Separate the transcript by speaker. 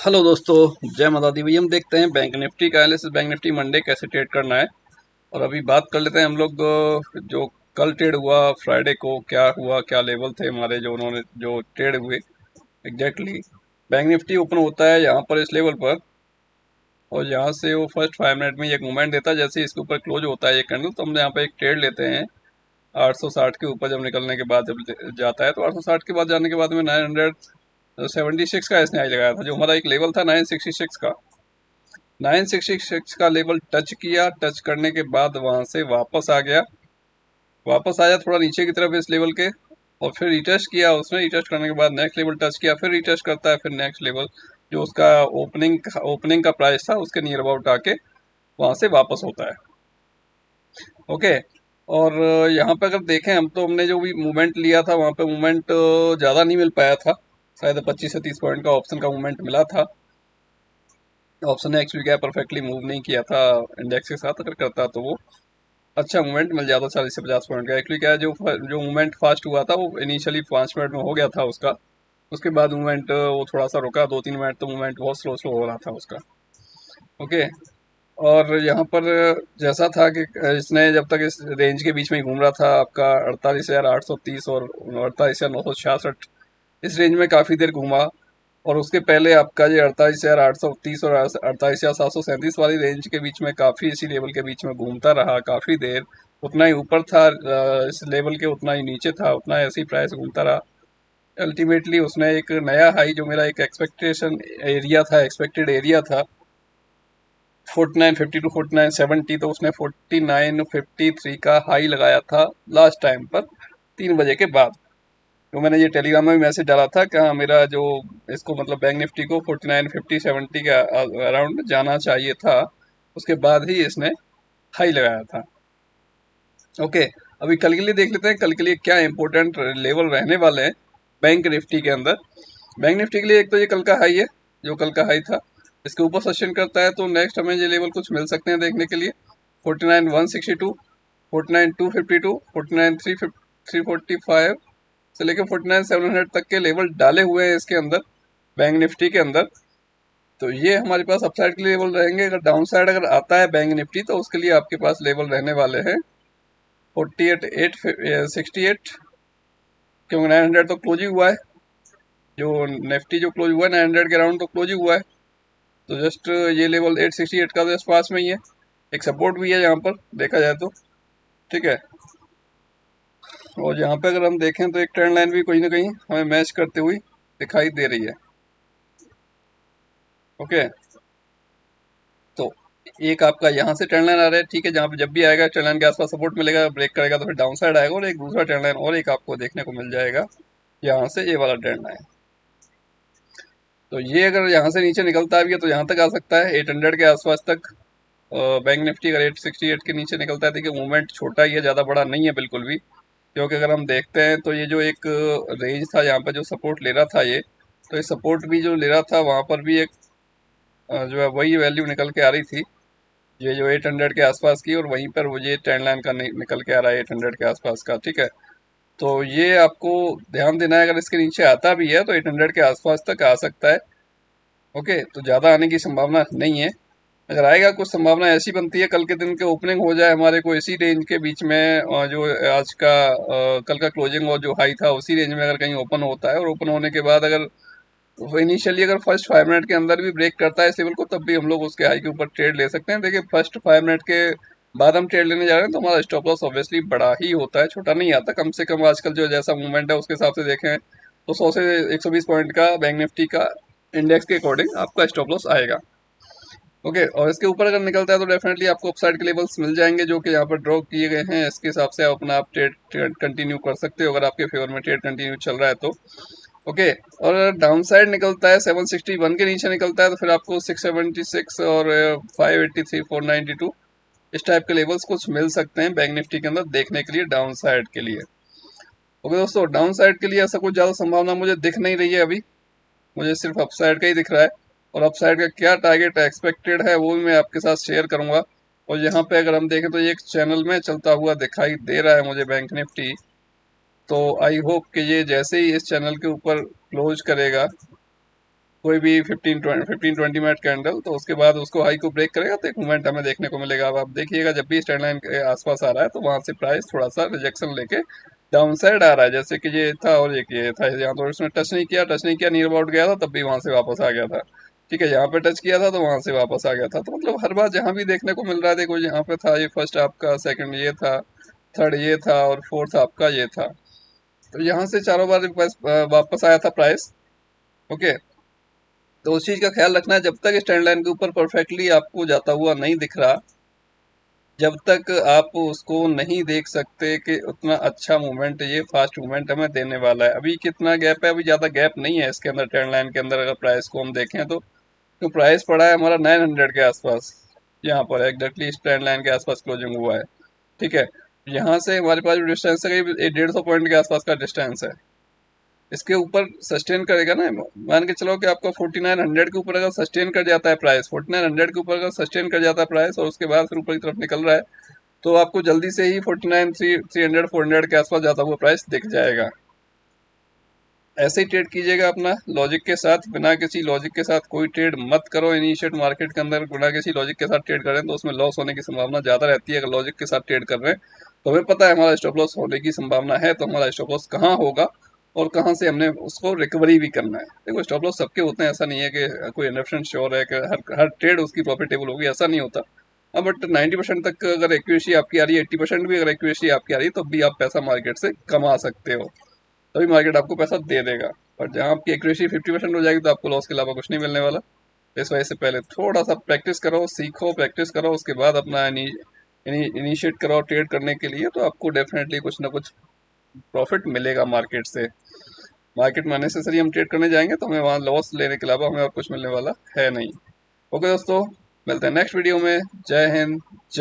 Speaker 1: Hello दोस्तों, जय माता दी। भैया हम देखते हैं बैंक निफ्टी का एनालिसिस, बैंक निफ्टी मंडे कैसे ट्रेड करना है। और अभी बात कर लेते हैं हम लोग जो कल ट्रेड हुआ फ्राइडे को, क्या हुआ, क्या लेवल थे हमारे जो उन्होंने जो ट्रेड हुए एग्जैक्टली। बैंक निफ्टी ओपन होता है यहाँ पर इस लेवल पर, और यहाँ से वो फर्स्ट 5 मिनट में ही एक मूवमेंट देता है। जैसे ही इसके ऊपर क्लोज होता है ये कैंडल, तो हम यहाँ पे एक ट्रेड लेते हैं 860 के ऊपर। जब निकलने के बाद जब जाता है तो 860 के बाद जाने के बाद में 976 का इसने हाई लगाया था, जो हमारा एक लेवल था 966 का। 966 का लेवल टच किया, टच करने के बाद वहां से वापस आ गया, वापस आया थोड़ा नीचे की तरफ इस लेवल के, और फिर रिटेस्ट किया उसने। रिटेस्ट करने के बाद नेक्स्ट लेवल टच किया, फिर रिटेस्ट करता है, फिर नेक्स्ट लेवल जो उसका ओपनिंग का प्राइस था उसके नियर अबाउट आके वहां से वापस होता है। ओके। और यहाँ पे अगर देखें हम, तो हमने जो भी मूवमेंट लिया था वहाँ पे मूवमेंट ज़्यादा नहीं मिल पाया था। शायद 25 से 30 पॉइंट का ऑप्शन का मूवमेंट मिला था। ऑप्शन ने एक्चुअली क्या परफेक्टली मूव नहीं किया था इंडेक्स के साथ। अगर करता तो वो अच्छा मूवमेंट मिल जाता 40 से 50 पॉइंट का। एक्चुअली क्या है, जो मूवमेंट फास्ट हुआ था वो इनिशियली 5 मिनट में हो गया था उसका। उसके बाद मूवमेंट वो थोड़ा सा रुका, 2-3 मिनट तो मूवमेंट बहुत स्लो स्लो हो रहा था उसका। ओके। और यहाँ पर जैसा था कि इसने जब तक इस रेंज के बीच में ही घूम रहा था, आपका 48,830 और 48,966, इस रेंज में काफ़ी देर घूमा। और उसके पहले आपका ये 48,830 और 48,737 वाली रेंज के बीच में काफ़ी इसी लेवल के बीच में घूमता रहा काफ़ी देर। उतना ही ऊपर था इस लेवल के, उतना ही नीचे था, उतना ऐसी प्राइस घूमता रहा। अल्टीमेटली उसने एक नया हाई, जो मेरा एक एक्सपेक्टेशन एरिया था, एक्सपेक्टेड एरिया था 4950 टू 4970, तो उसने 4953 का हाई लगाया था लास्ट टाइम पर 3 बजे के बाद। तो मैंने ये टेलीग्राम में भी मैसेज डाला था कि हाँ, मेरा जो इसको मतलब बैंक निफ्टी को 4950-70 के अराउंड जाना चाहिए था। उसके बाद ही इसने हाई लगाया था। ओके। अभी कल के लिए देख लेते हैं, कल के लिए क्या इंपॉर्टेंट लेवल रहने वाले हैं बैंक निफ्टी के अंदर। बैंक निफ्टी के लिए एक तो ये कल का हाई है, जो कल का हाई था, इसके ऊपर सस्टेन करता है तो नेक्स्ट हमें ये लेवल कुछ मिल सकते हैं देखने के लिए। 49,162, 49,252, 49,345 से लेकर 49,700 तक के लेवल डाले हुए हैं इसके अंदर, बैंक निफ्टी के अंदर। तो ये हमारे पास अपसाइड के लेवल रहेंगे। अगर डाउन साइड अगर आता है बैंक निफ्टी, तो उसके लिए आपके पास लेवल रहने वाले हैं 48,868, क्योंकि 900 तो क्लोज ही हुआ है। जो निफ्टी जो क्लोज हुआ है 900 के अराउंड तो क्लोज ही हुआ है। तो जस्ट ये लेवल 868 का जस्ट पास में ही है। एक सपोर्ट भी है यहाँ पर देखा जाए तो। ठीक है। और यहाँ पे अगर हम देखें तो एक ट्रेंड लाइन भी कहीं ना कहीं हमें मैच करते हुई दिखाई दे रही है। ओके। तो एक आपका यहाँ से ट्रेंड लाइन आ रहा है, ठीक है, जहाँ पे जब भी आएगा ट्रेंड लाइन के आसपास सपोर्ट मिलेगा, ब्रेक करेगा तो फिर डाउन साइड आएगा। और एक दूसरा ट्रेंड लाइन और एक आपको देखने को मिल जाएगा यहाँ से, ये वाला ट्रेंड लाइन। तो ये अगर यहाँ से नीचे निकलता भी है तो यहाँ तक आ सकता है 800 के आसपास तक। बैंक निफ्टी अगर 868 के नीचे निकलता है, देखिए मूवमेंट छोटा ही है, ज़्यादा बड़ा नहीं है बिल्कुल भी। क्योंकि अगर हम देखते हैं तो ये जो एक रेंज था यहाँ पर जो सपोर्ट ले रहा था ये, तो ये सपोर्ट भी जो ले रहा था वहाँ पर भी एक जो है वही वैल्यू निकल के आ रही थी, ये जो 800 के आसपास की। और वहीं पर वो ये ट्रेंड लाइन का निकल के आ रहा है 800 के आसपास का। ठीक है। तो ये आपको ध्यान देना है, अगर इसके नीचे आता भी है तो 800 के आसपास तक आ सकता है। ओके। तो ज़्यादा आने की संभावना नहीं है। अगर आएगा, कुछ संभावना ऐसी बनती है कल के दिन के ओपनिंग हो जाए हमारे को इसी रेंज के बीच में, जो आज का कल का क्लोजिंग और जो हाई था उसी रेंज में अगर कहीं ओपन होता है, और ओपन होने के बाद अगर वो इनिशियली अगर फर्स्ट 5 मिनट के अंदर भी ब्रेक करता है इस लेवल को, तब भी हम लोग उसके हाई के ऊपर ट्रेड ले सकते हैं। देखिए, फर्स्ट 5 मिनट के बाद हम ट्रेड लेने जा रहे हैं तो हमारा स्टॉप लॉस ऑब्वियसली बड़ा ही होता है, छोटा नहीं आता। कम से कम आजकल जो जैसा मूवमेंट है उसके हिसाब से देखें तो 100 से 120 पॉइंट का बैंक निफ्टी का इंडेक्स के अकॉर्डिंग आपका स्टॉप लॉस आएगा। ओके। और इसके ऊपर अगर निकलता है तो डेफिनेटली आपको अपसाइड के लेवल्स मिल जाएंगे जो कि यहाँ पर ड्रॉ किए गए हैं। इसके हिसाब से आप अपना ट्रेड कंटिन्यू कर सकते हो, अगर आपके फेवर में ट्रेड कंटिन्यू चल रहा है तो। ओके। और डाउन साइड निकलता है 761 के नीचे निकलता है, तो फिर आपको 676 और 583, 492 इस टाइप के लेवल्स कुछ मिल सकते हैं बैंक निफ्टी के अंदर देखने के लिए डाउन साइड के लिए। ओके दोस्तों, डाउन साइड के लिए ऐसा कुछ ज़्यादा संभावना मुझे दिख नहीं रही है अभी। मुझे सिर्फ अपसाइड का ही दिख रहा है। और अपसाइड का क्या टारगेट एक्सपेक्टेड है वो भी मैं आपके साथ शेयर करूंगा। और यहाँ पे अगर हम देखें तो ये एक चैनल में चलता हुआ दिखाई दे रहा है मुझे बैंक निफ्टी। तो आई होप कि ये जैसे ही इस चैनल के ऊपर क्लोज करेगा कोई भी 15-20 मिनट कैंडल, तो उसके बाद उसको हाई को ब्रेक करेगा तो एक मूवमेंट हमें देखने को मिलेगा। अब आप देखिएगा जब भी इस ट्रेंड लाइन के आसपास आ रहा है तो वहां से प्राइस थोड़ा सा रिजेक्शन लेके डाउन साइड आ रहा है, जैसे कि ये था और एक ये था, यहाँ तो इसने टच नहीं किया नियर अबाउट गया था, तब भी वहां से वापस आ गया था। ठीक है, यहाँ पे टच किया था तो वहां से वापस आ गया था। तो मतलब हर बार जहां भी देखने को मिल रहा है, देखो यहाँ पे था ये फर्स्ट आपका, सेकंड ये था, थर्ड ये था और फोर्थ आपका ये था। तो यहाँ से चारों बार वापस आया था प्राइस। ओके, तो उस चीज का ख्याल रखना है, जब तक इस ट्रेंड लाइन के ऊपर परफेक्टली आपको जाता हुआ नहीं दिख रहा, जब तक आप उसको नहीं देख सकते कि उतना अच्छा मूवमेंट, ये फास्ट मूवमेंट हमें देने वाला है। अभी कितना गैप है? अभी ज्यादा गैप नहीं है इसके अंदर, ट्रेंड लाइन के अंदर अगर प्राइस को हम देखें तो प्राइस पड़ा है हमारा 900 के आसपास, यहाँ पर एग्जैक्टली इस ट्रेंड लाइन के आसपास क्लोजिंग हुआ है। ठीक है, यहाँ से हमारे पास जो डिस्टेंस है करीब 150 पॉइंट के आसपास का डिस्टेंस है। इसके ऊपर सस्टेन करेगा ना, मान के चलो कि आपका 4900 के ऊपर अगर सस्टेन कर जाता है प्राइस, 4900 के ऊपर अगर सस्टेन कर जाता है प्राइस और उसके बाद फिर ऊपर की तरफ निकल रहा है, तो आपको जल्दी से ही 49 300 400 के आसपास जाता हुआ प्राइस दिख जाएगा। ऐसे ही ट्रेड कीजिएगा अपना लॉजिक के साथ, बिना किसी लॉजिक के साथ कोई ट्रेड मत करो। इनिशिएट मार्केट के अंदर बिना किसी लॉजिक के साथ ट्रेड करें तो उसमें लॉस होने की संभावना ज़्यादा रहती है। अगर लॉजिक के साथ ट्रेड कर रहे हैं तो हमें पता है हमारा स्टॉप लॉस होने की संभावना है, तो हमारा स्टॉप लॉस कहाँ होगा और कहाँ से हमने उसको रिकवरी भी करना है। देखो स्टॉप लॉस सबके होते हैं, ऐसा नहीं है कि कोई 100% श्योर है कि हर ट्रेड उसकी प्रॉफिटेबल होगी, ऐसा नहीं होता। हाँ, बट 90% तक अगर एक्यूरेसी आपकी आ रही है, 80% भी अगर एक्यूरेसी आपकी आ रही है, तब भी आप पैसा मार्केट से कमा सकते हो, तभी मार्केट आपको पैसा दे देगा। पर जहाँ आपकी एक्यूरेसी 50% हो जाएगी तो आपको लॉस के अलावा कुछ नहीं मिलने वाला। इस वजह से पहले थोड़ा सा प्रैक्टिस करो, सीखो, प्रैक्टिस करो, उसके बाद अपना इनिशिएट करो ट्रेड करने के लिए, तो आपको डेफिनेटली कुछ ना कुछ प्रॉफिट मिलेगा मार्केट से। मार्केट में अनेसेसरी हम ट्रेड करने जाएंगे तो हमें वहाँ लॉस लेने के अलावा हमें और कुछ मिलने वाला है नहीं। ओके दोस्तों, मिलते हैं नेक्स्ट वीडियो में। जय हिंद, जय